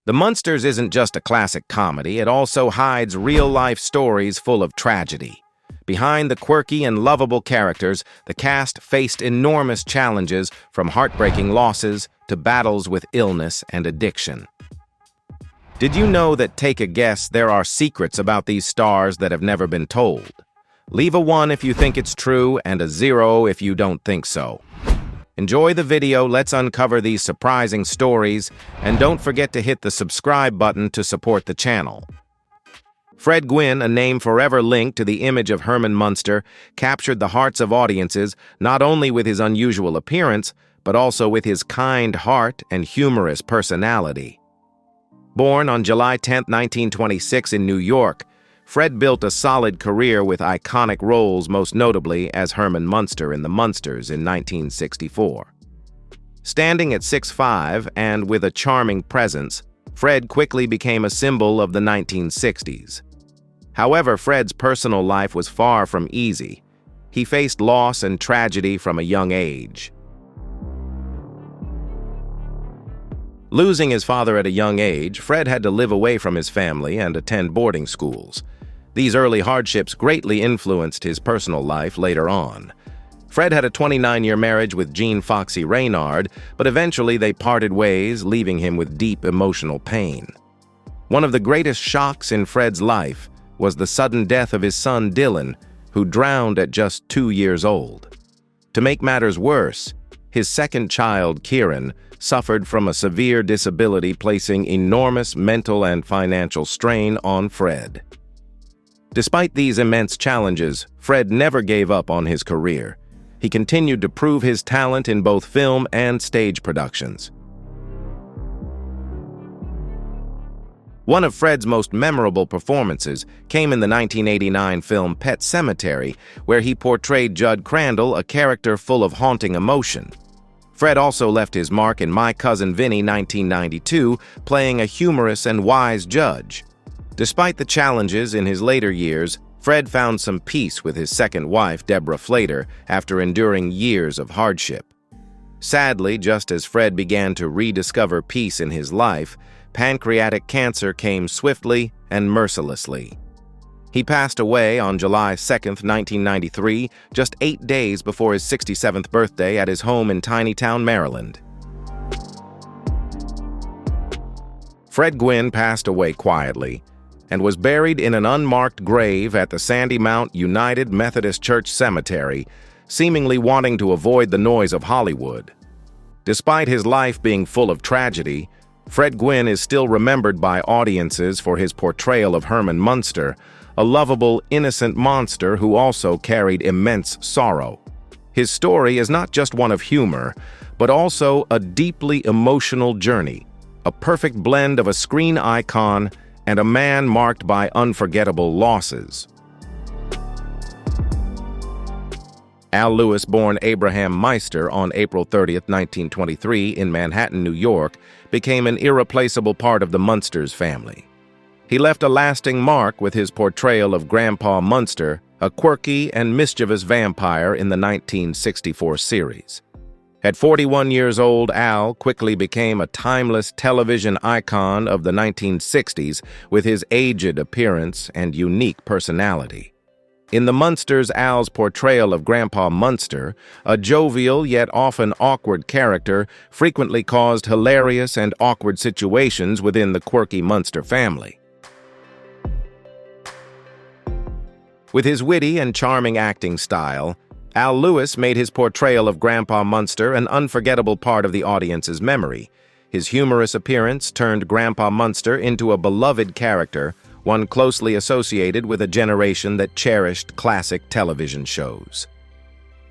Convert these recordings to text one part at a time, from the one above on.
The Munsters isn't just a classic comedy, it also hides real-life stories full of tragedy. Behind the quirky and lovable characters, the cast faced enormous challenges, from heartbreaking losses to battles with illness and addiction. Did you know that, take a guess, there are secrets about these stars that have never been told? Leave a 1 if you think it's true and a 0 if you don't think so. Enjoy the video, let's uncover these surprising stories, and don't forget to hit the subscribe button to support the channel. Fred Gwynne, a name forever linked to the image of Herman Munster, captured the hearts of audiences not only with his unusual appearance, but also with his kind heart and humorous personality. Born on July 10, 1926 in New York, Fred built a solid career with iconic roles, most notably as Herman Munster in The Munsters in 1964. Standing at 6'5" and with a charming presence, Fred quickly became a symbol of the 1960s. However, Fred's personal life was far from easy. He faced loss and tragedy from a young age. Losing his father at a young age, Fred had to live away from his family and attend boarding schools. These early hardships greatly influenced his personal life later on. Fred had a 29-year marriage with Jean Foxy Reynard, but eventually they parted ways, leaving him with deep emotional pain. One of the greatest shocks in Fred's life was the sudden death of his son Dylan, who drowned at just 2 years old. To make matters worse, his second child, Kieran, suffered from a severe disability, placing enormous mental and financial strain on Fred. Despite these immense challenges, Fred never gave up on his career. He continued to prove his talent in both film and stage productions. One of Fred's most memorable performances came in the 1989 film Pet Sematary, where he portrayed Judd Crandall, a character full of haunting emotion. Fred also left his mark in My Cousin Vinny 1992, playing a humorous and wise judge. Despite the challenges in his later years, Fred found some peace with his second wife, Deborah Flater, after enduring years of hardship. Sadly, just as Fred began to rediscover peace in his life, pancreatic cancer came swiftly and mercilessly. He passed away on July 2, 1993, just 8 days before his 67th birthday at his home in Tinytown, Maryland. Fred Gwynne passed away quietly and was buried in an unmarked grave at the Sandy Mount United Methodist Church Cemetery, seemingly wanting to avoid the noise of Hollywood. Despite his life being full of tragedy, Fred Gwynne is still remembered by audiences for his portrayal of Herman Munster, a lovable, innocent monster who also carried immense sorrow. His story is not just one of humor, but also a deeply emotional journey, a perfect blend of a screen icon and a man marked by unforgettable losses. Al Lewis, born Abraham Meister on April 30, 1923, in Manhattan, New York, became an irreplaceable part of the Munsters family. He left a lasting mark with his portrayal of Grandpa Munster, a quirky and mischievous vampire in the 1964 series. At 41 years old, Al quickly became a timeless television icon of the 1960s with his aged appearance and unique personality. In The Munsters, Al's portrayal of Grandpa Munster, a jovial yet often awkward character, frequently caused hilarious and awkward situations within the quirky Munster family. With his witty and charming acting style, Al Lewis made his portrayal of Grandpa Munster an unforgettable part of the audience's memory. His humorous appearance turned Grandpa Munster into a beloved character, one closely associated with a generation that cherished classic television shows.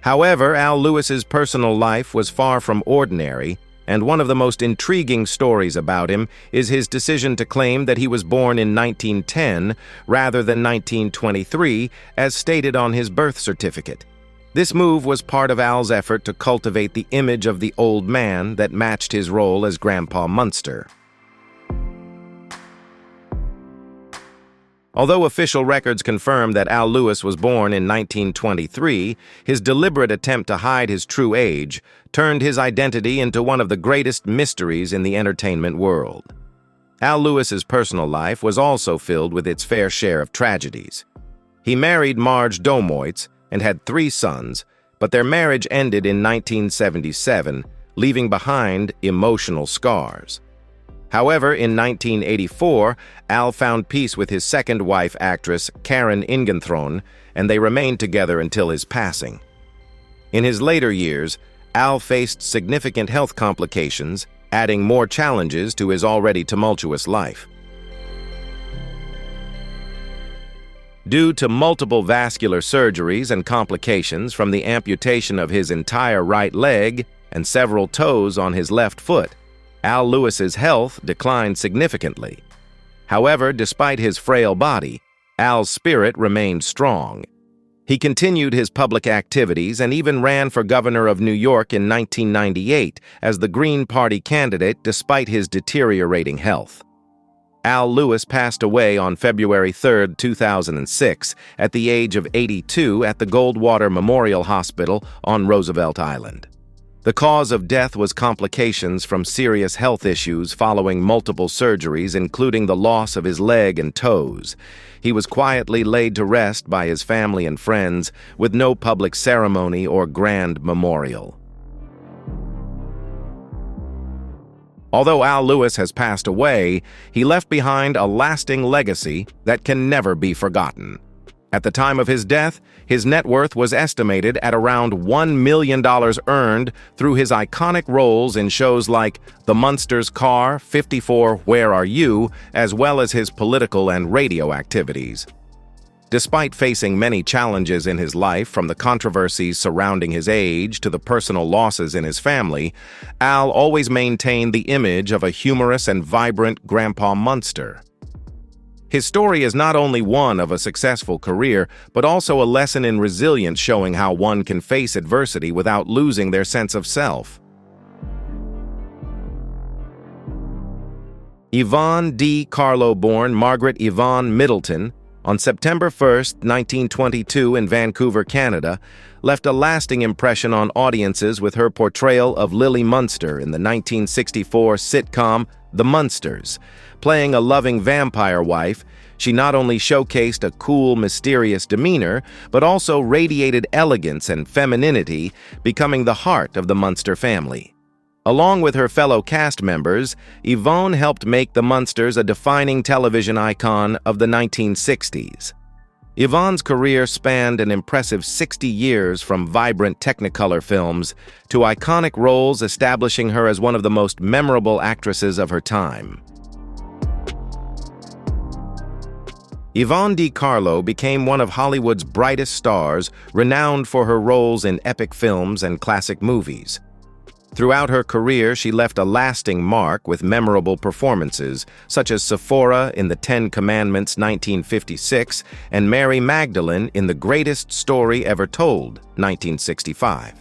However, Al Lewis's personal life was far from ordinary, and one of the most intriguing stories about him is his decision to claim that he was born in 1910 rather than 1923, as stated on his birth certificate. This move was part of Al's effort to cultivate the image of the old man that matched his role as Grandpa Munster. Although official records confirm that Al Lewis was born in 1923, his deliberate attempt to hide his true age turned his identity into one of the greatest mysteries in the entertainment world. Al Lewis's personal life was also filled with its fair share of tragedies. He married Marge Domoitz and had 3 sons, but their marriage ended in 1977, leaving behind emotional scars. However, in 1984, Al found peace with his second wife, actress Karen Ingenthron, and they remained together until his passing. In his later years, Al faced significant health complications, adding more challenges to his already tumultuous life. Due to multiple vascular surgeries and complications from the amputation of his entire right leg and several toes on his left foot, Al Lewis's health declined significantly. However, despite his frail body, Al's spirit remained strong. He continued his public activities and even ran for governor of New York in 1998 as the Green Party candidate despite his deteriorating health. Al Lewis passed away on February 3, 2006, at the age of 82 at the Goldwater Memorial Hospital on Roosevelt Island. The cause of death was complications from serious health issues following multiple surgeries, including the loss of his leg and toes. He was quietly laid to rest by his family and friends, with no public ceremony or grand memorial. Although Al Lewis has passed away, he left behind a lasting legacy that can never be forgotten. At the time of his death, his net worth was estimated at around $1 million earned through his iconic roles in shows like The Munsters' Car, 54 Where Are You?, as well as his political and radio activities. Despite facing many challenges in his life, from the controversies surrounding his age to the personal losses in his family, Al always maintained the image of a humorous and vibrant Grandpa Munster. His story is not only one of a successful career, but also a lesson in resilience, showing how one can face adversity without losing their sense of self. Yvonne D. Carlo, born Margaret Yvonne Middleton, on September 1, 1922 in Vancouver, Canada, left a lasting impression on audiences with her portrayal of Lily Munster in the 1964 sitcom The Munsters. Playing a loving vampire wife, she not only showcased a cool, mysterious demeanor, but also radiated elegance and femininity, becoming the heart of the Munster family. Along with her fellow cast members, Yvonne helped make the Munsters a defining television icon of the 1960s. Yvonne's career spanned an impressive 60 years, from vibrant Technicolor films to iconic roles, establishing her as one of the most memorable actresses of her time. Yvonne D. Carlo became one of Hollywood's brightest stars, renowned for her roles in epic films and classic movies. Throughout her career, she left a lasting mark with memorable performances, such as Sephora in The 10 Commandments 1956 and Mary Magdalene in The Greatest Story Ever Told 1965.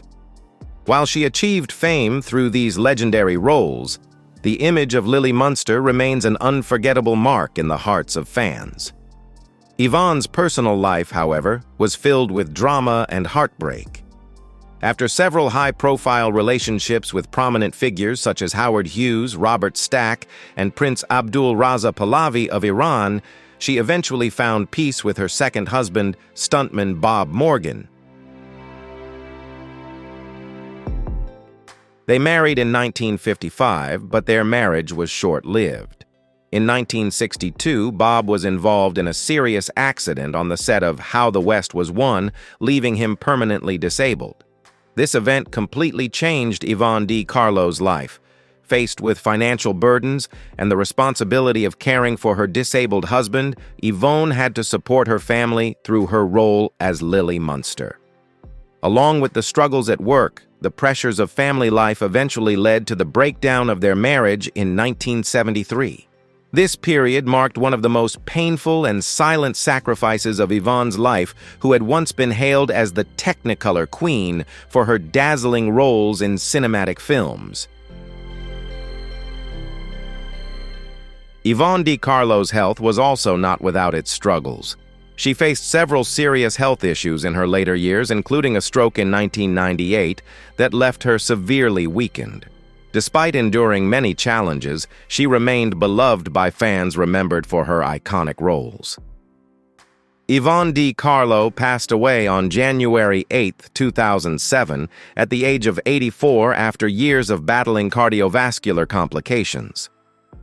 While she achieved fame through these legendary roles, the image of Lily Munster remains an unforgettable mark in the hearts of fans. Yvonne's personal life, however, was filled with drama and heartbreak. After several high-profile relationships with prominent figures such as Howard Hughes, Robert Stack, and Prince Abdul Raza Pahlavi of Iran, she eventually found peace with her second husband, stuntman Bob Morgan. They married in 1955, but their marriage was short-lived. In 1962, Bob was involved in a serious accident on the set of How the West Was Won, leaving him permanently disabled. This event completely changed Yvonne D. Carlo's life. Faced with financial burdens and the responsibility of caring for her disabled husband, Yvonne had to support her family through her role as Lily Munster. Along with the struggles at work, the pressures of family life eventually led to the breakdown of their marriage in 1973. This period marked one of the most painful and silent sacrifices of Yvonne's life, who had once been hailed as the Technicolor Queen for her dazzling roles in cinematic films. Yvonne D. Carlo's health was also not without its struggles. She faced several serious health issues in her later years, including a stroke in 1998 that left her severely weakened. Despite enduring many challenges, she remained beloved by fans remembered for her iconic roles. Yvonne D. Carlo passed away on January 8, 2007, at the age of 84 after years of battling cardiovascular complications.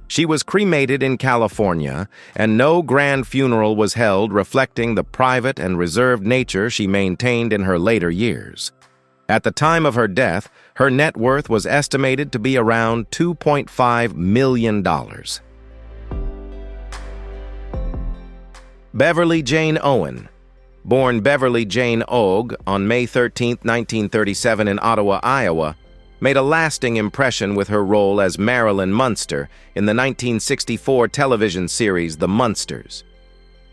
She was cremated in California, and no grand funeral was held, reflecting the private and reserved nature she maintained in her later years. At the time of her death, her net worth was estimated to be around $2.5 million. Beverly Jane Owen. Born Beverly Jane Ogg on May 13, 1937 in Ottawa, Iowa, made a lasting impression with her role as Marilyn Munster in the 1964 television series The Munsters.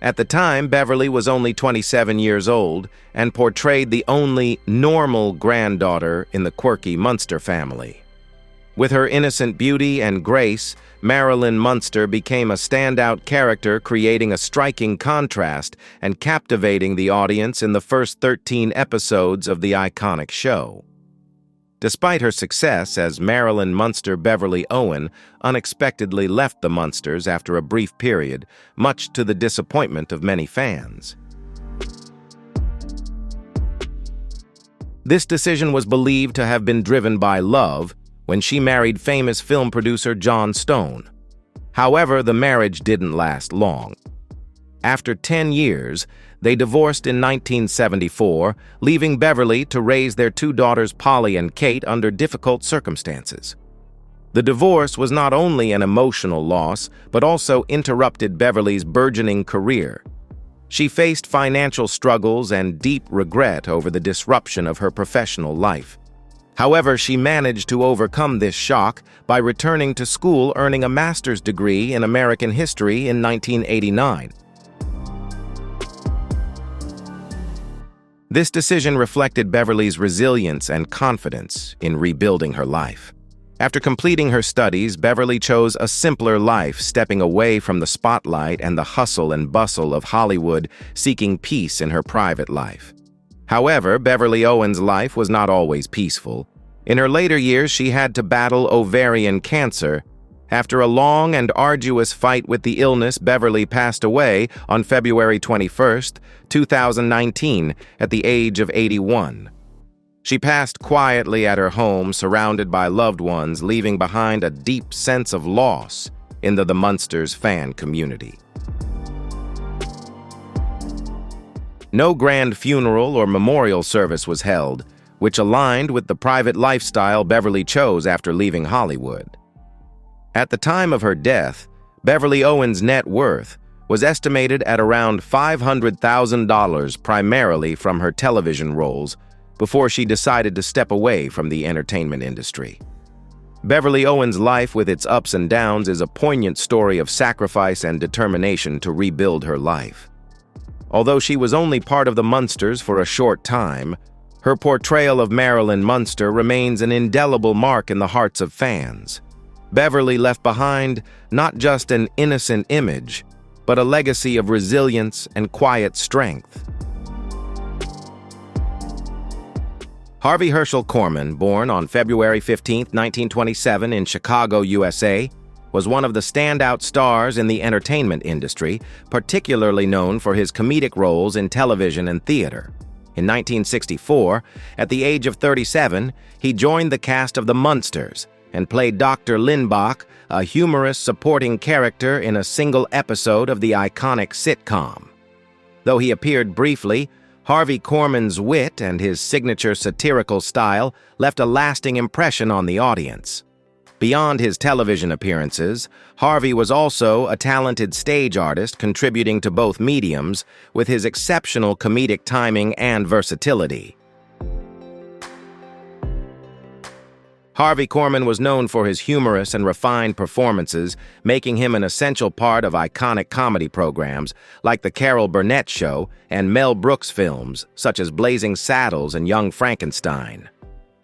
At the time, Beverly was only 27 years old and portrayed the only normal granddaughter in the quirky Munster family. With her innocent beauty and grace, Marilyn Munster became a standout character, creating a striking contrast and captivating the audience in the first 13 episodes of the iconic show. Despite her success as Marilyn Munster, Beverly Owen unexpectedly left the Munsters after a brief period, much to the disappointment of many fans. This decision was believed to have been driven by love when she married famous film producer John Stone. However, the marriage didn't last long. After 10 years, they divorced in 1974, leaving Beverly to raise their two daughters Polly and Kate under difficult circumstances. The divorce was not only an emotional loss, but also interrupted Beverly's burgeoning career. She faced financial struggles and deep regret over the disruption of her professional life. However, she managed to overcome this shock by returning to school, earning a master's degree in American history in 1989. This decision reflected Beverly's resilience and confidence in rebuilding her life. After completing her studies, Beverly chose a simpler life, stepping away from the spotlight and the hustle and bustle of Hollywood, seeking peace in her private life. However, Beverly Owen's life was not always peaceful. In her later years, she had to battle ovarian cancer. After a long and arduous fight with the illness, Beverly passed away on February 21, 2019, at the age of 81. She passed quietly at her home, surrounded by loved ones, leaving behind a deep sense of loss in the Munsters fan community. No grand funeral or memorial service was held, which aligned with the private lifestyle Beverly chose after leaving Hollywood. At the time of her death, Beverly Owen's net worth was estimated at around $500,000, primarily from her television roles, before she decided to step away from the entertainment industry. Beverly Owen's life, with its ups and downs, is a poignant story of sacrifice and determination to rebuild her life. Although she was only part of the Munsters for a short time, her portrayal of Marilyn Munster remains an indelible mark in the hearts of fans. Beverly left behind not just an innocent image, but a legacy of resilience and quiet strength. Harvey Herschel Korman, born on February 15, 1927 in Chicago, USA, was one of the standout stars in the entertainment industry, particularly known for his comedic roles in television and theater. In 1964, at the age of 37, he joined the cast of The Munsters and played Dr. Lindbach, a humorous supporting character in a single episode of the iconic sitcom. Though he appeared briefly, Harvey Korman's wit and his signature satirical style left a lasting impression on the audience. Beyond his television appearances, Harvey was also a talented stage artist, contributing to both mediums with his exceptional comedic timing and versatility. Harvey Korman was known for his humorous and refined performances, making him an essential part of iconic comedy programs like The Carol Burnett Show and Mel Brooks films such as Blazing Saddles and Young Frankenstein.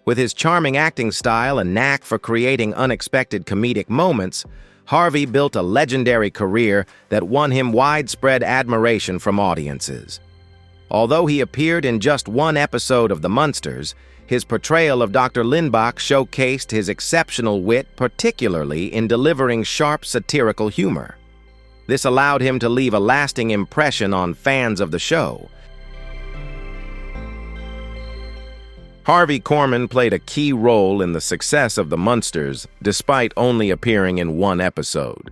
With his charming acting style and knack for creating unexpected comedic moments, Harvey built a legendary career that won him widespread admiration from audiences. Although he appeared in just one episode of The Munsters, his portrayal of Dr. Limbach showcased his exceptional wit, particularly in delivering sharp satirical humor. This allowed him to leave a lasting impression on fans of the show. Harvey Korman played a key role in the success of The Munsters, despite only appearing in one episode.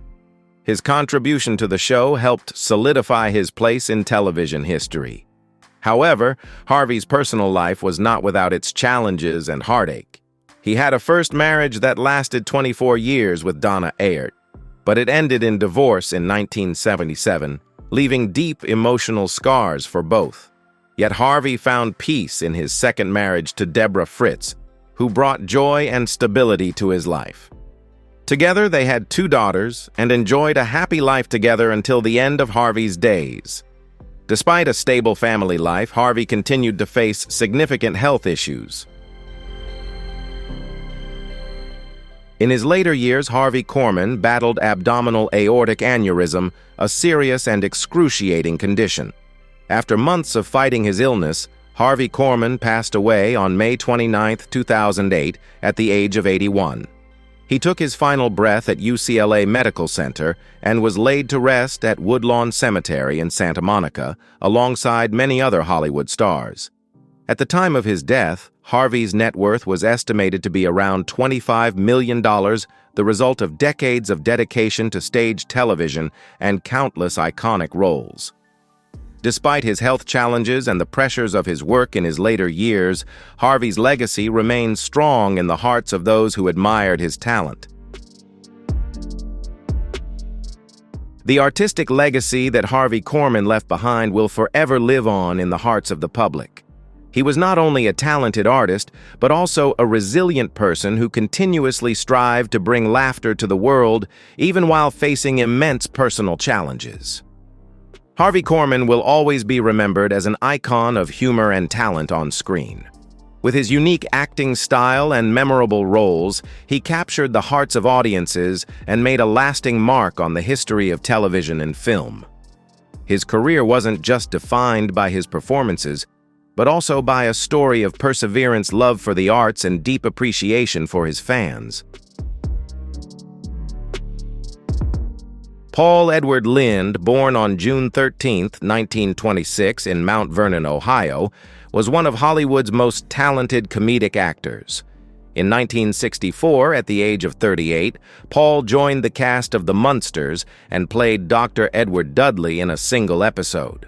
His contribution to the show helped solidify his place in television history. However, Harvey's personal life was not without its challenges and heartache. He had a first marriage that lasted 24 years with Donna Aert, but it ended in divorce in 1977, leaving deep emotional scars for both. Yet Harvey found peace in his second marriage to Deborah Fritz, who brought joy and stability to his life. Together, they had 2 daughters and enjoyed a happy life together until the end of Harvey's days. Despite a stable family life, Harvey continued to face significant health issues. In his later years, Harvey Korman battled abdominal aortic aneurysm, a serious and excruciating condition. After months of fighting his illness, Harvey Korman passed away on May 29, 2008, at the age of 81. He took his final breath at UCLA Medical Center and was laid to rest at Woodlawn Cemetery in Santa Monica, alongside many other Hollywood stars. At the time of his death, Harvey's net worth was estimated to be around $25 million, the result of decades of dedication to stage television and countless iconic roles. Despite his health challenges and the pressures of his work in his later years, Harvey's legacy remains strong in the hearts of those who admired his talent. The artistic legacy that Harvey Korman left behind will forever live on in the hearts of the public. He was not only a talented artist, but also a resilient person who continuously strived to bring laughter to the world, even while facing immense personal challenges. Harvey Korman will always be remembered as an icon of humor and talent on screen. With his unique acting style and memorable roles, he captured the hearts of audiences and made a lasting mark on the history of television and film. His career wasn't just defined by his performances, but also by a story of perseverance, love for the arts, and deep appreciation for his fans. Paul Edward Lind, born on June 13, 1926, in Mount Vernon, Ohio, was one of Hollywood's most talented comedic actors. In 1964, at the age of 38, Paul joined the cast of The Munsters and played Dr. Edward Dudley in a single episode.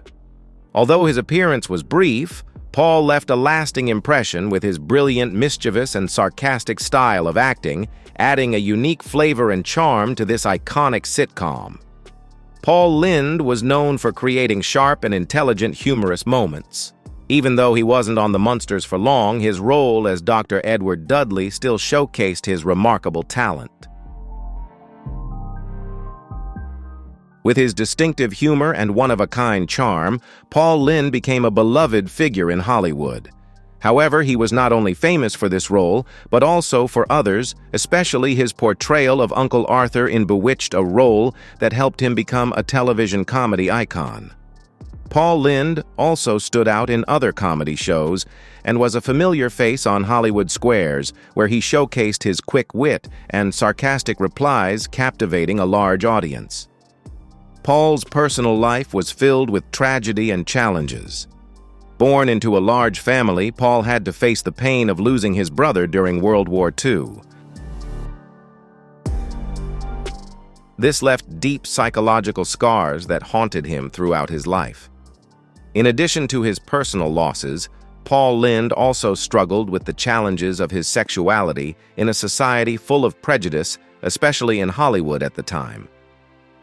Although his appearance was brief, Paul left a lasting impression with his brilliant, mischievous, and sarcastic style of acting, adding a unique flavor and charm to this iconic sitcom. Paul Lind was known for creating sharp and intelligent humorous moments. Even though he wasn't on The Munsters for long, his role as Dr. Edward Dudley still showcased his remarkable talent. With his distinctive humor and one-of-a-kind charm, Paul Lind became a beloved figure in Hollywood. However, he was not only famous for this role, but also for others, especially his portrayal of Uncle Arthur in Bewitched, a role that helped him become a television comedy icon. Paul Lind also stood out in other comedy shows and was a familiar face on Hollywood squares, where he showcased his quick wit and sarcastic replies, captivating a large audience. Paul's personal life was filled with tragedy and challenges. Born into a large family, Paul had to face the pain of losing his brother during World War II. This left deep psychological scars that haunted him throughout his life. In addition to his personal losses, Paul Lind also struggled with the challenges of his sexuality in a society full of prejudice, especially in Hollywood at the time.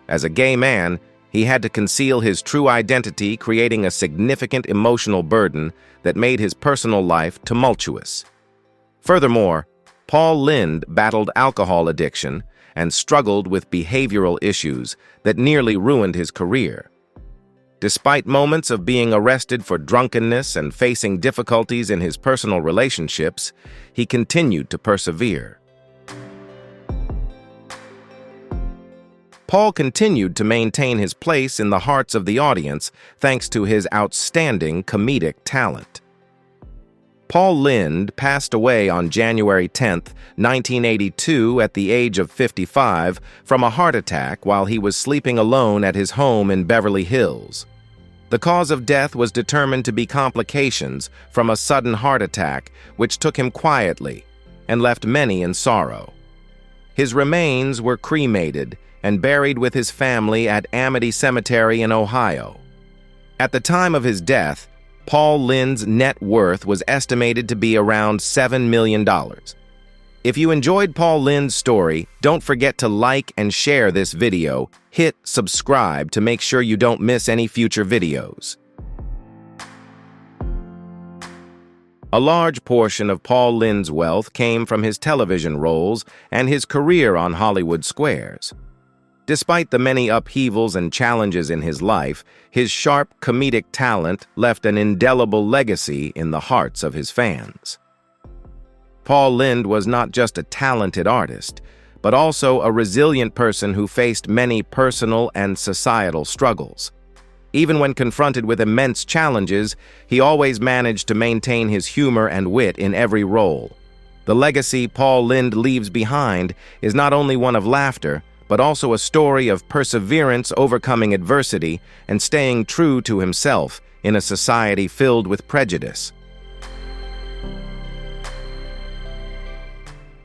As a gay man, he had to conceal his true identity, creating a significant emotional burden that made his personal life tumultuous. Furthermore, Paul Lind battled alcohol addiction and struggled with behavioral issues that nearly ruined his career. Despite moments of being arrested for drunkenness and facing difficulties in his personal relationships, he continued to persevere. Paul continued to maintain his place in the hearts of the audience thanks to his outstanding comedic talent. Paul Lynde passed away on January 10, 1982, at the age of 55 from a heart attack while he was sleeping alone at his home in Beverly Hills. The cause of death was determined to be complications from a sudden heart attack, which took him quietly and left many in sorrow. His remains were cremated and buried with his family at Amity Cemetery in Ohio. At the time of his death, Paul Lynde's net worth was estimated to be around $7 million. If you enjoyed Paul Lynde's story, don't forget to like and share this video. Hit subscribe to make sure you don't miss any future videos. A large portion of Paul Lynde's wealth came from his television roles and his career on Hollywood squares. Despite the many upheavals and challenges in his life, his sharp comedic talent left an indelible legacy in the hearts of his fans. Paul Lynde was not just a talented artist, but also a resilient person who faced many personal and societal struggles. Even when confronted with immense challenges, he always managed to maintain his humor and wit in every role. The legacy Paul Lynde leaves behind is not only one of laughter, but also a story of perseverance overcoming adversity and staying true to himself in a society filled with prejudice.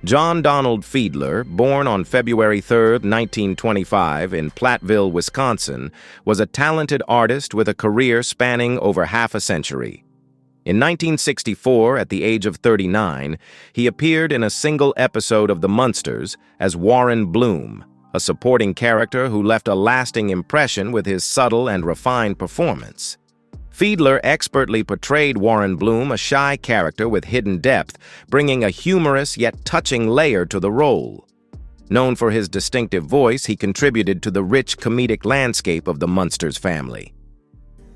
John Donald Fiedler, born on February 3, 1925, in Platteville, Wisconsin, was a talented artist with a career spanning over half a century. In 1964, at the age of 39, he appeared in a single episode of The Munsters as Warren Bloom, a supporting character who left a lasting impression with his subtle and refined performance. Fiedler expertly portrayed Warren Bloom, a shy character with hidden depth, bringing a humorous yet touching layer to the role. Known for his distinctive voice, he contributed to the rich comedic landscape of the Munsters family.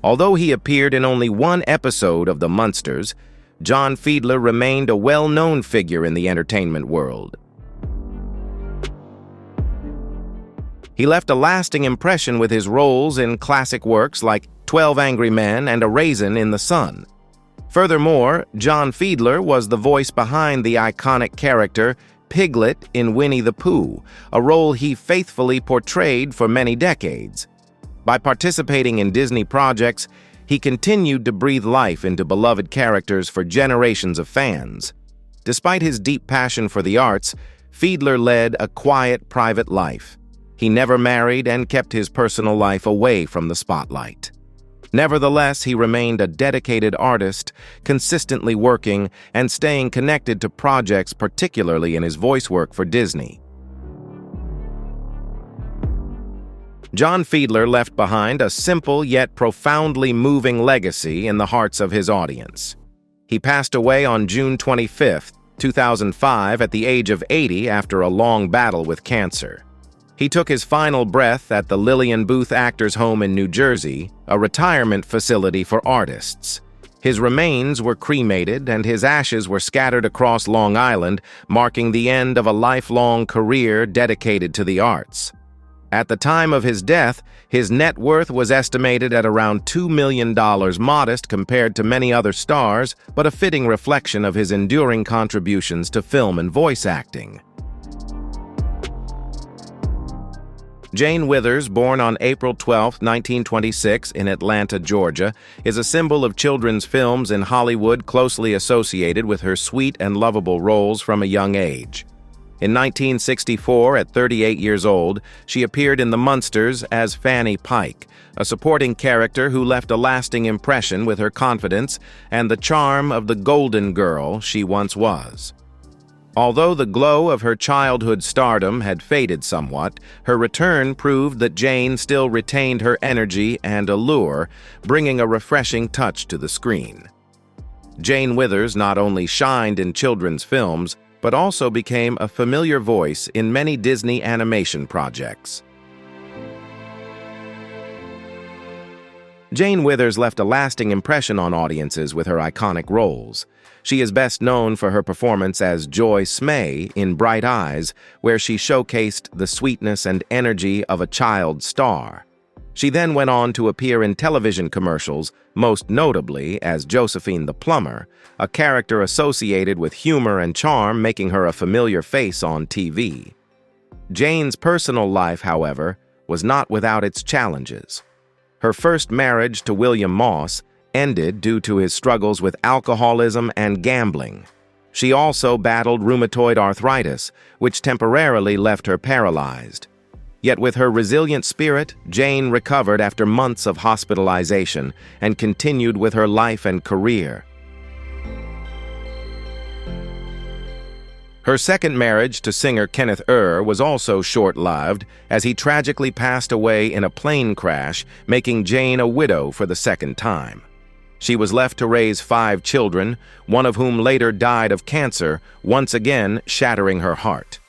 Although he appeared in only one episode of The Munsters, John Fiedler remained a well-known figure in the entertainment world. He left a lasting impression with his roles in classic works like 12 Angry Men and A Raisin in the Sun. Furthermore, John Fiedler was the voice behind the iconic character Piglet in Winnie the Pooh, a role he faithfully portrayed for many decades. By participating in Disney projects, he continued to breathe life into beloved characters for generations of fans. Despite his deep passion for the arts, Fiedler led a quiet, private life. He never married and kept his personal life away from the spotlight. Nevertheless, he remained a dedicated artist, consistently working and staying connected to projects, particularly in his voice work for Disney. John Fiedler left behind a simple yet profoundly moving legacy in the hearts of his audience. He passed away on June 25, 2005, at the age of 80 after a long battle with cancer. He took his final breath at the Lillian Booth Actors Home in New Jersey, a retirement facility for artists. His remains were cremated and his ashes were scattered across Long Island, marking the end of a lifelong career dedicated to the arts. At the time of his death, his net worth was estimated at around $2 million, modest compared to many other stars, but a fitting reflection of his enduring contributions to film and voice acting. Jane Withers, born on April 12, 1926, in Atlanta, Georgia, is a symbol of children's films in Hollywood, closely associated with her sweet and lovable roles from a young age. In 1964, at 38 years old, she appeared in The Munsters as Fanny Pike, a supporting character who left a lasting impression with her confidence and the charm of the golden girl she once was. Although the glow of her childhood stardom had faded somewhat, her return proved that Jane still retained her energy and allure, bringing a refreshing touch to the screen. Jane Withers not only shined in children's films, but also became a familiar voice in many Disney animation projects. Jane Withers left a lasting impression on audiences with her iconic roles. She is best known for her performance as Joy Smay in Bright Eyes, where she showcased the sweetness and energy of a child star. She then went on to appear in television commercials, most notably as Josephine the Plumber, a character associated with humor and charm, making her a familiar face on TV. Jane's personal life, however, was not without its challenges. Her first marriage to William Moss ended due to his struggles with alcoholism and gambling. She also battled rheumatoid arthritis, which temporarily left her paralyzed. Yet with her resilient spirit, Jane recovered after months of hospitalization and continued with her life and career. Her second marriage to singer Kenneth was also short-lived, as he tragically passed away in a plane crash, making Jane a widow for the second time. She was left to raise 5 children, one of whom later died of cancer, once again shattering her heart.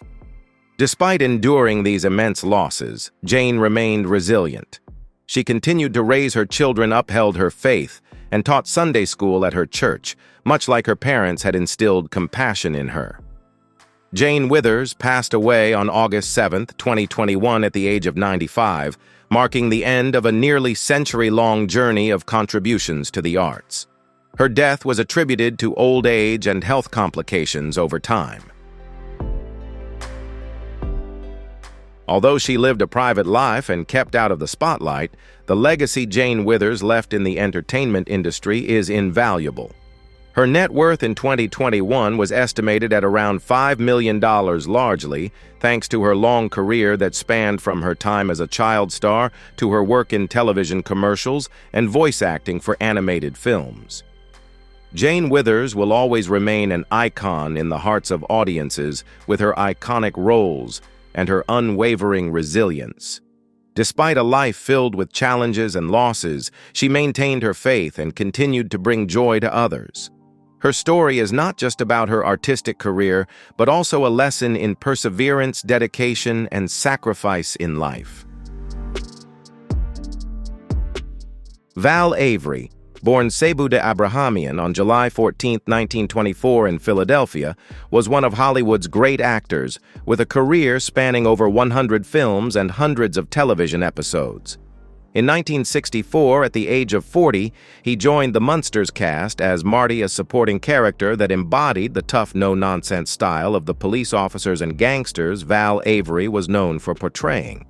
Despite enduring these immense losses, Jane remained resilient. She continued to raise her children, upheld her faith, and taught Sunday school at her church, much like her parents had instilled compassion in her. Jane Withers passed away on August 7, 2021 at the age of 95, marking the end of a nearly century-long journey of contributions to the arts. Her death was attributed to old age and health complications over time. Although she lived a private life and kept out of the spotlight, the legacy Jane Withers left in the entertainment industry is invaluable. Her net worth in 2021 was estimated at around $5 million, largely thanks to her long career that spanned from her time as a child star to her work in television commercials and voice acting for animated films. Jane Withers will always remain an icon in the hearts of audiences with her iconic roles and her unwavering resilience. Despite a life filled with challenges and losses, she maintained her faith and continued to bring joy to others. Her story is not just about her artistic career, but also a lesson in perseverance, dedication, and sacrifice in life. Val Avery, born Cebu de Abrahamian on July 14, 1924 in Philadelphia, was one of Hollywood's great actors, with a career spanning over 100 films and hundreds of television episodes. In 1964, at the age of 40, he joined the Munsters cast as Marty, a supporting character that embodied the tough, no-nonsense style of the police officers and gangsters Val Avery was known for portraying.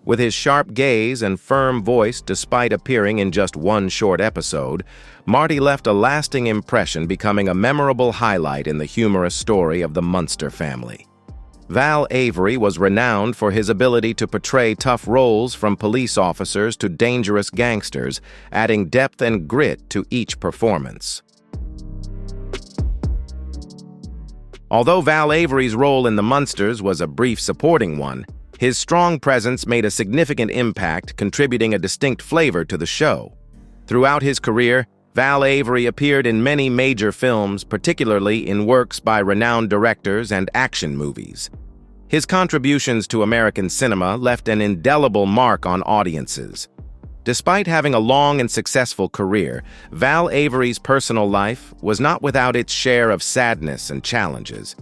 With his sharp gaze and firm voice, despite appearing in just one short episode, Marty left a lasting impression, becoming a memorable highlight in the humorous story of the Munster family. Val Avery was renowned for his ability to portray tough roles, from police officers to dangerous gangsters, adding depth and grit to each performance. Although Val Avery's role in the Munsters was a brief supporting one, his strong presence made a significant impact, contributing a distinct flavor to the show. Throughout his career, Val Avery appeared in many major films, particularly in works by renowned directors and action movies. His contributions to American cinema left an indelible mark on audiences. Despite having a long and successful career, Val Avery's personal life was not without its share of sadness and challenges.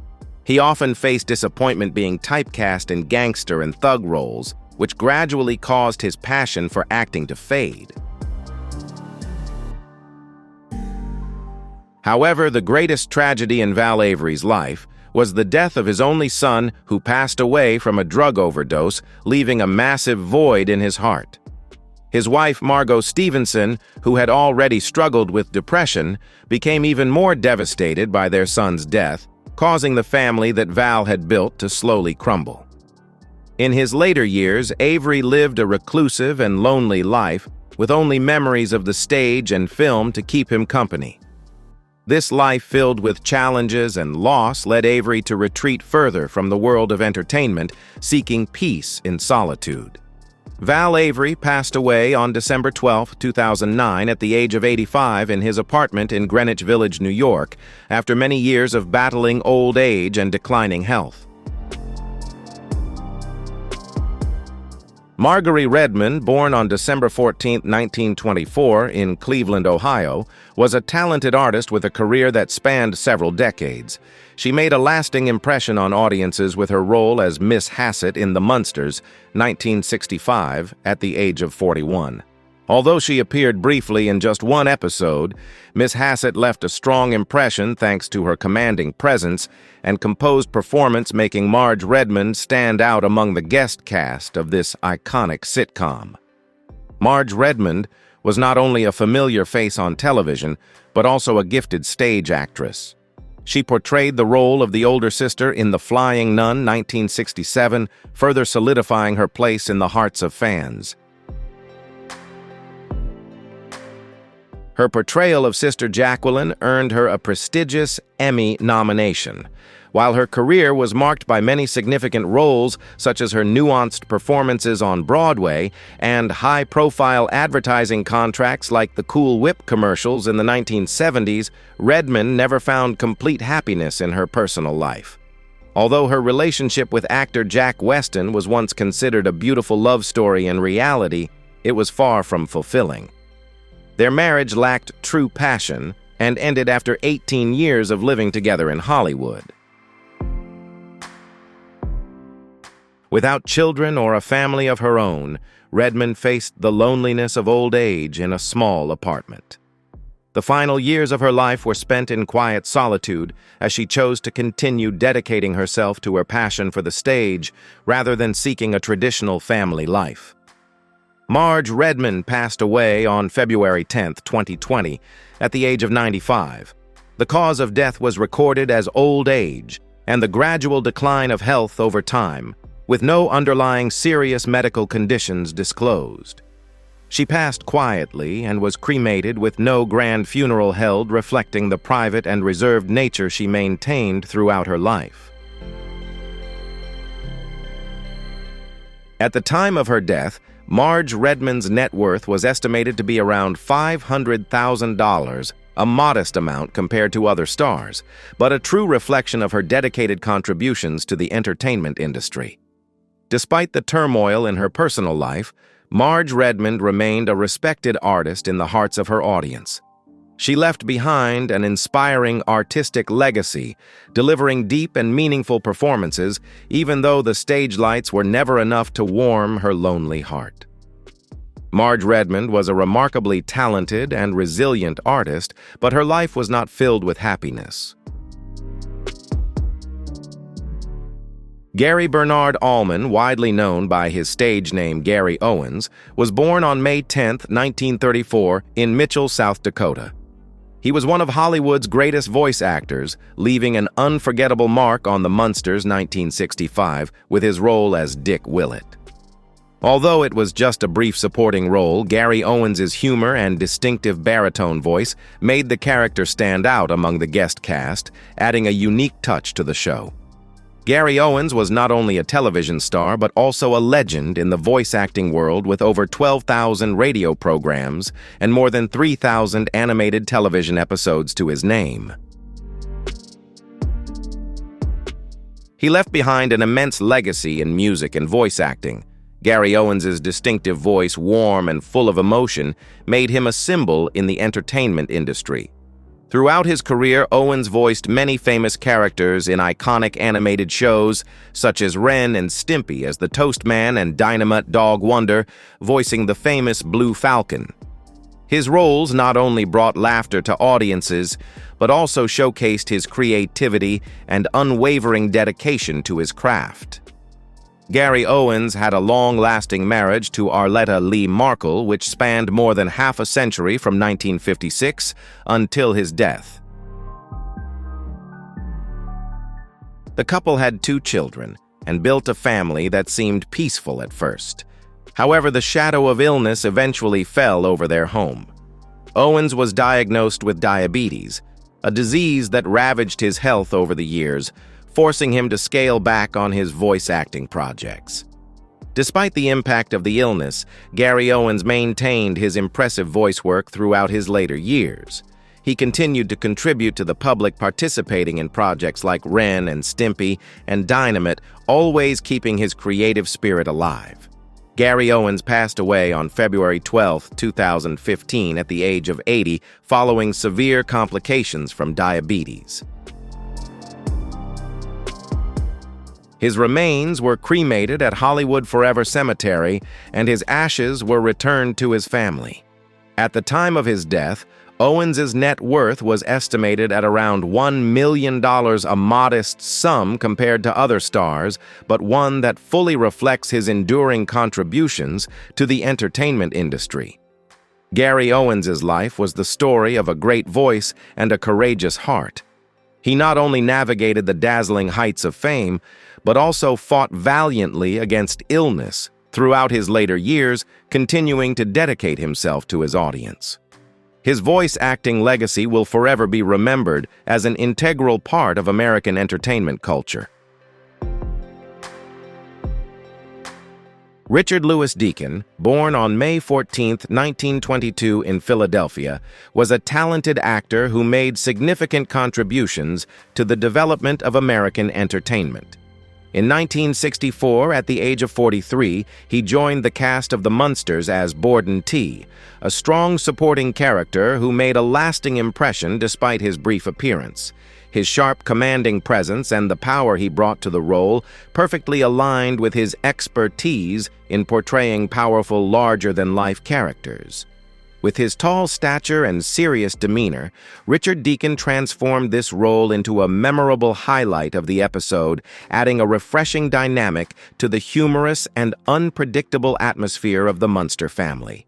He often faced disappointment being typecast in gangster and thug roles, which gradually caused his passion for acting to fade. However, the greatest tragedy in Val Avery's life was the death of his only son, who passed away from a drug overdose, leaving a massive void in his heart. His wife, Margot Stevenson, who had already struggled with depression, became even more devastated by their son's death, causing the family that Val had built to slowly crumble. In his later years, Avery lived a reclusive and lonely life, with only memories of the stage and film to keep him company. This life filled with challenges and loss led Avery to retreat further from the world of entertainment, seeking peace in solitude. Val Avery passed away on December 12, 2009, at the age of 85 in his apartment in Greenwich Village, New York, after many years of battling old age and declining health. Marguerite Redmond, born on December 14, 1924, in Cleveland, Ohio, was a talented artist with a career that spanned several decades. She made a lasting impression on audiences with her role as Miss Hassett in The Munsters, 1965, at the age of 41. Although she appeared briefly in just one episode, Miss Hassett left a strong impression thanks to her commanding presence and composed performance, making Marge Redmond stand out among the guest cast of this iconic sitcom. Marge Redmond was not only a familiar face on television, but also a gifted stage actress. She portrayed the role of the older sister in The Flying Nun, 1967, further solidifying her place in the hearts of fans. Her portrayal of Sister Jacqueline earned her a prestigious Emmy nomination. While her career was marked by many significant roles, such as her nuanced performances on Broadway and high-profile advertising contracts like the Cool Whip commercials in the 1970s, Redmond never found complete happiness in her personal life. Although her relationship with actor Jack Weston was once considered a beautiful love story, in reality, it was far from fulfilling. Their marriage lacked true passion and ended after 18 years of living together in Hollywood. Without children or a family of her own, Redmond faced the loneliness of old age in a small apartment. The final years of her life were spent in quiet solitude as she chose to continue dedicating herself to her passion for the stage rather than seeking a traditional family life. Marge Redmond passed away on February 10, 2020, at the age of 95. The cause of death was recorded as old age and the gradual decline of health over time, with no underlying serious medical conditions disclosed. She passed quietly and was cremated with no grand funeral held, reflecting the private and reserved nature she maintained throughout her life. At the time of her death, Marge Redmond's net worth was estimated to be around $500,000, a modest amount compared to other stars, but a true reflection of her dedicated contributions to the entertainment industry. Despite the turmoil in her personal life, Marge Redmond remained a respected artist in the hearts of her audience. She left behind an inspiring artistic legacy, delivering deep and meaningful performances, even though the stage lights were never enough to warm her lonely heart. Marge Redmond was a remarkably talented and resilient artist, but her life was not filled with happiness. Gary Bernard Allman, widely known by his stage name Gary Owens, was born on May 10, 1934, in Mitchell, South Dakota. He was one of Hollywood's greatest voice actors, leaving an unforgettable mark on The Munsters, 1965, with his role as Dick Willett. Although it was just a brief supporting role, Gary Owens' humor and distinctive baritone voice made the character stand out among the guest cast, adding a unique touch to the show. Gary Owens was not only a television star, but also a legend in the voice acting world, with over 12,000 radio programs and more than 3,000 animated television episodes to his name. He left behind an immense legacy in music and voice acting. Gary Owens' distinctive voice, warm and full of emotion, made him a symbol in the entertainment industry. Throughout his career, Owens voiced many famous characters in iconic animated shows, such as Ren and Stimpy as the Toast Man and Dynamite Dog Wonder, voicing the famous Blue Falcon. His roles not only brought laughter to audiences, but also showcased his creativity and unwavering dedication to his craft. Gary Owens had a long-lasting marriage to Arletta Lee Markle, which spanned more than half a century from 1956 until his death. The couple had 2 children and built a family that seemed peaceful at first. However, the shadow of illness eventually fell over their home. Owens was diagnosed with diabetes, a disease that ravaged his health over the years, forcing him to scale back on his voice acting projects. Despite the impact of the illness, Gary Owens maintained his impressive voice work throughout his later years. He continued to contribute to the public, participating in projects like Ren and Stimpy and Dynamite, always keeping his creative spirit alive. Gary Owens passed away on February 12, 2015 at the age of 80 following severe complications from diabetes. His remains were cremated at Hollywood Forever Cemetery, and his ashes were returned to his family. At the time of his death, Owens's net worth was estimated at around $1 million, a modest sum compared to other stars, but one that fully reflects his enduring contributions to the entertainment industry. Gary Owens's life was the story of a great voice and a courageous heart. He not only navigated the dazzling heights of fame, but also fought valiantly against illness throughout his later years, continuing to dedicate himself to his audience. His voice acting legacy will forever be remembered as an integral part of American entertainment culture. Richard Louis Deacon, born on May 14, 1922 in Philadelphia, was a talented actor who made significant contributions to the development of American entertainment. In 1964, at the age of 43, he joined the cast of the Munsters as Borden T., a strong supporting character who made a lasting impression despite his brief appearance. His sharp, commanding presence and the power he brought to the role perfectly aligned with his expertise in portraying powerful, larger-than-life characters. With his tall stature and serious demeanor, Richard Deacon transformed this role into a memorable highlight of the episode, adding a refreshing dynamic to the humorous and unpredictable atmosphere of the Munster family.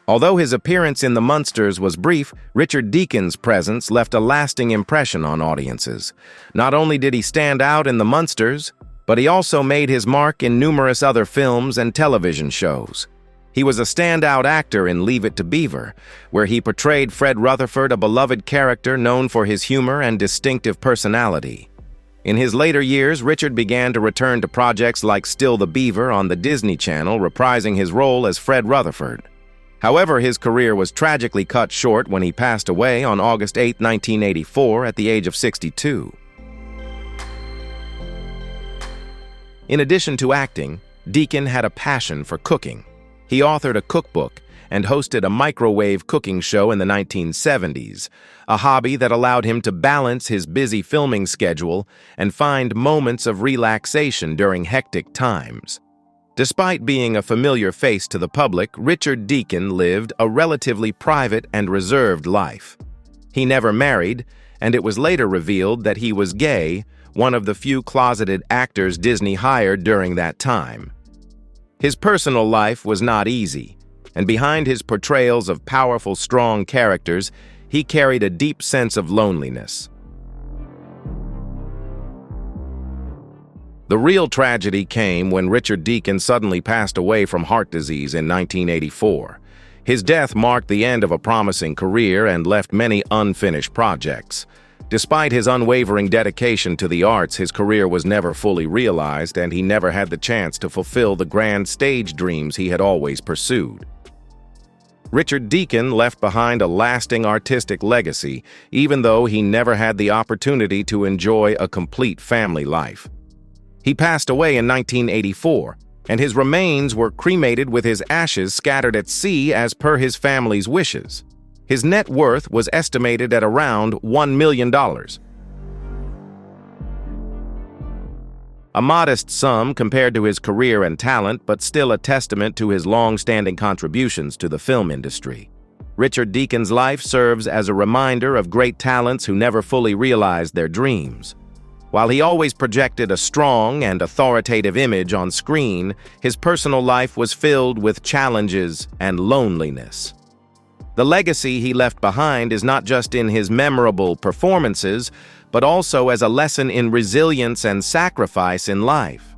Although his appearance in the Munsters was brief, Richard Deacon's presence left a lasting impression on audiences. Not only did he stand out in the Munsters, but he also made his mark in numerous other films and television shows. He was a standout actor in Leave It to Beaver, where he portrayed Fred Rutherford, a beloved character known for his humor and distinctive personality. In his later years, Richard began to return to projects like Still the Beaver on the Disney Channel, reprising his role as Fred Rutherford. However, his career was tragically cut short when he passed away on August 8, 1984, at the age of 62. In addition to acting, Deacon had a passion for cooking. He authored a cookbook and hosted a microwave cooking show in the 1970s, a hobby that allowed him to balance his busy filming schedule and find moments of relaxation during hectic times. Despite being a familiar face to the public, Richard Deacon lived a relatively private and reserved life. He never married, and it was later revealed that he was gay, one of the few closeted actors Disney hired during that time. His personal life was not easy, and behind his portrayals of powerful, strong characters, he carried a deep sense of loneliness. The real tragedy came when Richard Deacon suddenly passed away from heart disease in 1984. His death marked the end of a promising career and left many unfinished projects. Despite his unwavering dedication to the arts, his career was never fully realized, and he never had the chance to fulfill the grand stage dreams he had always pursued. Richard Deacon left behind a lasting artistic legacy, even though he never had the opportunity to enjoy a complete family life. He passed away in 1984, and his remains were cremated with his ashes scattered at sea as per his family's wishes. His net worth was estimated at around $1 million. A modest sum compared to his career and talent, but still a testament to his long-standing contributions to the film industry. Richard Deacon's life serves as a reminder of great talents who never fully realized their dreams. While he always projected a strong and authoritative image on screen, his personal life was filled with challenges and loneliness. The legacy he left behind is not just in his memorable performances, but also as a lesson in resilience and sacrifice in life.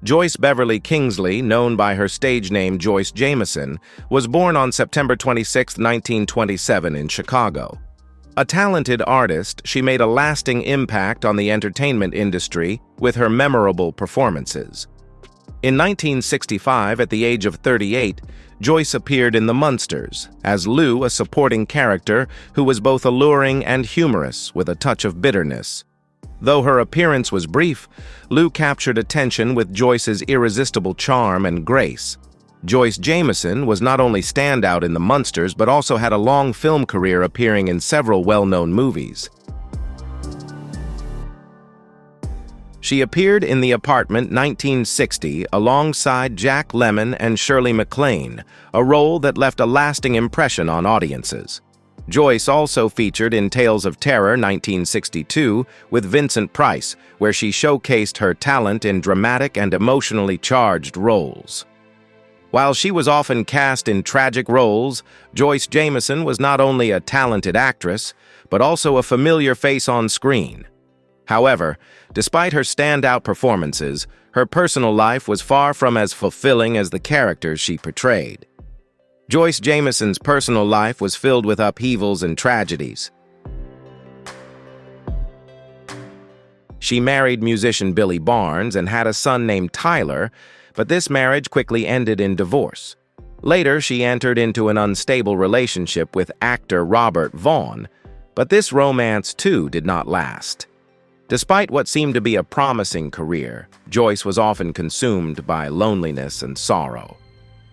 Joyce Beverly Kingsley, known by her stage name Joyce Jameson, was born on September 26, 1927 in Chicago. A talented artist, she made a lasting impact on the entertainment industry with her memorable performances. In 1965, at the age of 38, Joyce appeared in The Munsters as Lou, a supporting character who was both alluring and humorous with a touch of bitterness. Though her appearance was brief, Lou captured attention with Joyce's irresistible charm and grace. Joyce Jameson was not only standout in the Munsters but also had a long film career appearing in several well-known movies. She appeared in The Apartment 1960 alongside Jack Lemmon and Shirley MacLaine, a role that left a lasting impression on audiences. Joyce also featured in Tales of Terror 1962 with Vincent Price, where she showcased her talent in dramatic and emotionally charged roles. While she was often cast in tragic roles, Joyce Jameson was not only a talented actress, but also a familiar face on screen. However, despite her standout performances, her personal life was far from as fulfilling as the characters she portrayed. Joyce Jameson's personal life was filled with upheavals and tragedies. She married musician Billy Barnes and had a son named Tyler, but this marriage quickly ended in divorce. Later, she entered into an unstable relationship with actor Robert Vaughn, but this romance too did not last. Despite what seemed to be a promising career, Joyce was often consumed by loneliness and sorrow.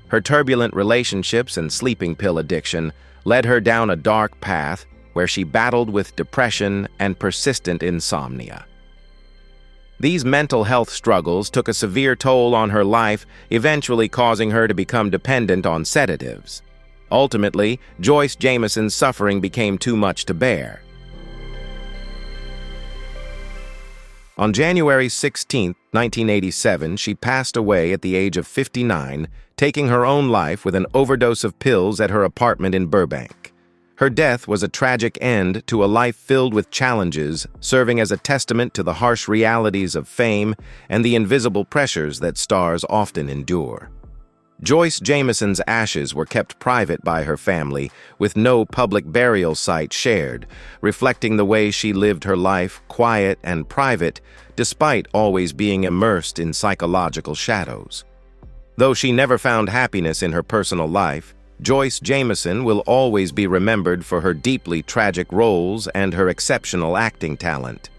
Her turbulent relationships and sleeping pill addiction led her down a dark path where she battled with depression and persistent insomnia. These mental health struggles took a severe toll on her life, eventually causing her to become dependent on sedatives. Ultimately, Joyce Jameson's suffering became too much to bear. On January 16, 1987, she passed away at the age of 59, taking her own life with an overdose of pills at her apartment in Burbank. Her death was a tragic end to a life filled with challenges, serving as a testament to the harsh realities of fame and the invisible pressures that stars often endure. Joyce Jameson's ashes were kept private by her family, with no public burial site shared, reflecting the way she lived her life quiet and private, despite always being immersed in psychological shadows. Though she never found happiness in her personal life, Joyce Jameson will always be remembered for her deeply tragic roles and her exceptional acting talent.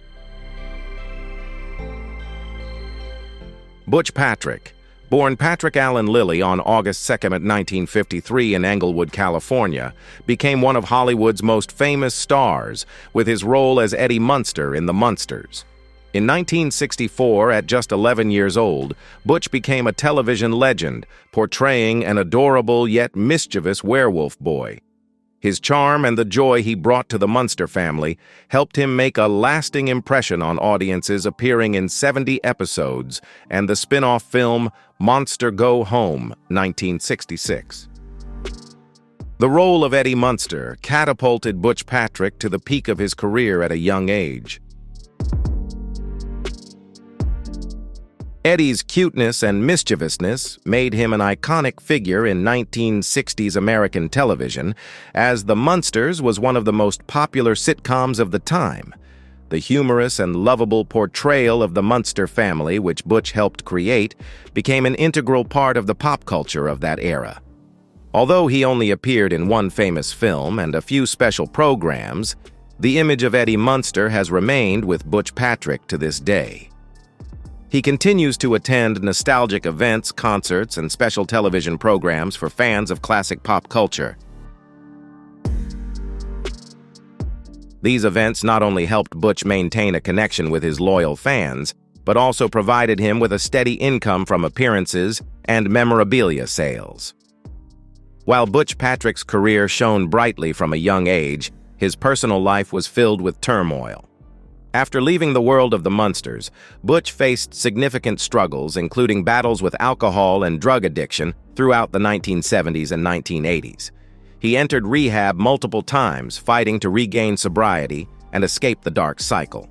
Butch Patrick, born Patrick Allen Lilly on August 2, 1953 in Englewood, California, became one of Hollywood's most famous stars with his role as Eddie Munster in The Munsters. In 1964, at just 11 years old, Butch became a television legend, portraying an adorable yet mischievous werewolf boy. His charm and the joy he brought to the Munster family helped him make a lasting impression on audiences, appearing in 70 episodes and the spin-off film Monster Go Home, 1966. The role of Eddie Munster catapulted Butch Patrick to the peak of his career at a young age. Eddie's cuteness and mischievousness made him an iconic figure in 1960s American television, as The Munsters was one of the most popular sitcoms of the time. The humorous and lovable portrayal of the Munster family, which Butch helped create, became an integral part of the pop culture of that era. Although he only appeared in one famous film and a few special programs, the image of Eddie Munster has remained with Butch Patrick to this day. He continues to attend nostalgic events, concerts, and special television programs for fans of classic pop culture. These events not only helped Butch maintain a connection with his loyal fans, but also provided him with a steady income from appearances and memorabilia sales. While Butch Patrick's career shone brightly from a young age, his personal life was filled with turmoil. After leaving the world of the Munsters, Butch faced significant struggles, including battles with alcohol and drug addiction throughout the 1970s and 1980s. He entered rehab multiple times, fighting to regain sobriety and escape the dark cycle.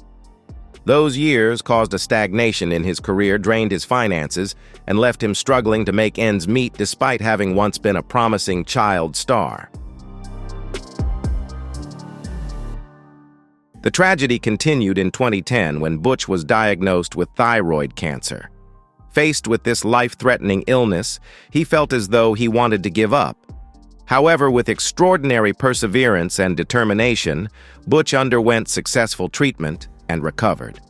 Those years caused a stagnation in his career, drained his finances, and left him struggling to make ends meet despite having once been a promising child star. The tragedy continued in 2010 when Butch was diagnosed with thyroid cancer. Faced with this life-threatening illness, he felt as though he wanted to give up. However, with extraordinary perseverance and determination, Butch underwent successful treatment and recovered.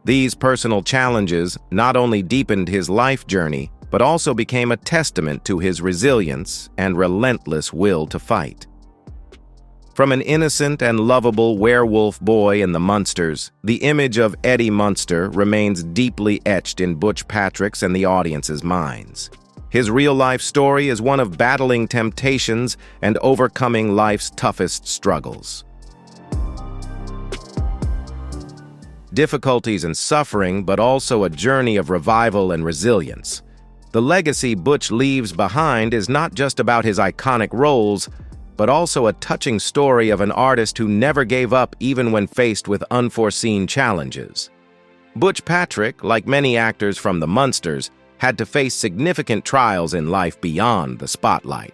These personal challenges not only deepened his life journey, but also became a testament to his resilience and relentless will to fight. From an innocent and lovable werewolf boy in the Munsters, the image of Eddie Munster remains deeply etched in Butch Patrick's and the audience's minds. His real-life story is one of battling temptations and overcoming life's toughest struggles. Difficulties and suffering, but also a journey of revival and resilience. The legacy Butch leaves behind is not just about his iconic roles, but also a touching story of an artist who never gave up even when faced with unforeseen challenges. Butch Patrick, like many actors from the Munsters, had to face significant trials in life beyond the spotlight.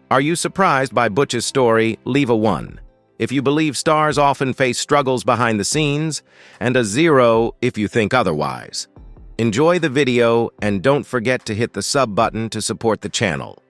Are you surprised by Butch's story? Leave a 1 if you believe stars often face struggles behind the scenes, and a 0 if you think otherwise. Enjoy the video and don't forget to hit the sub button to support the channel.